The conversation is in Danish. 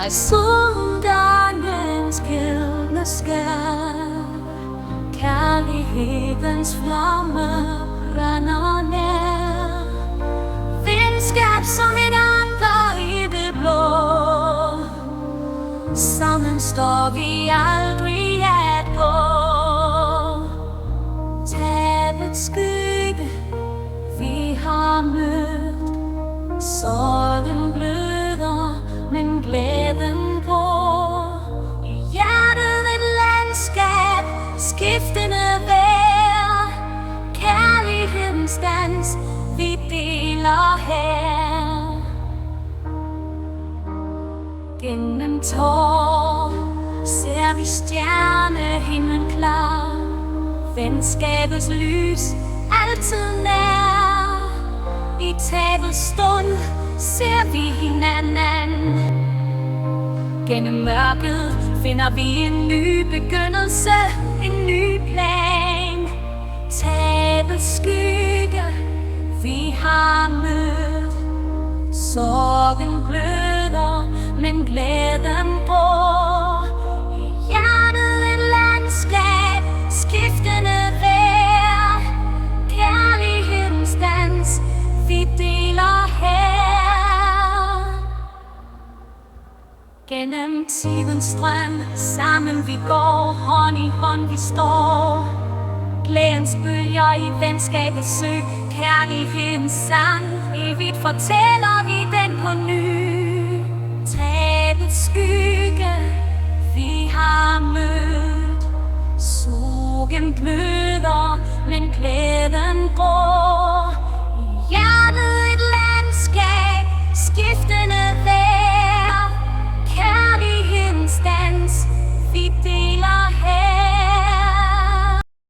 er soldagens kildeskær. Kærlighedens flamme brænder nær. Venskab som et anker i det blå. Sammen står vi aldrig at gå. Tabets skygge vi har mødt. Sorgen bløder, men glæden går. I hjertet et landskab, skiftende vejr. Kærlighedens dans, vi deler her. Gennem tår ser vi stjernehimlen klar. Venskabets lys altid nær. I tabets stund ser vi hinanden. Gennem mørket finder vi en ny begyndelse, en ny plan. Tabets skygge vi har mødt. Sorgen bløder, men glæden går. I hjertet et landskab, skiftende vejr. Kærlighedens dans, vi deler her. Gennem tidens strøm, sammen vi går. Hånd i hånd vi står. Glædens bølger i venskabets sø. Kærlighedens sang, evigt fortæller vi den på ny. Tabets skygge vi har mødt. Sorgen bløder, men glæden går.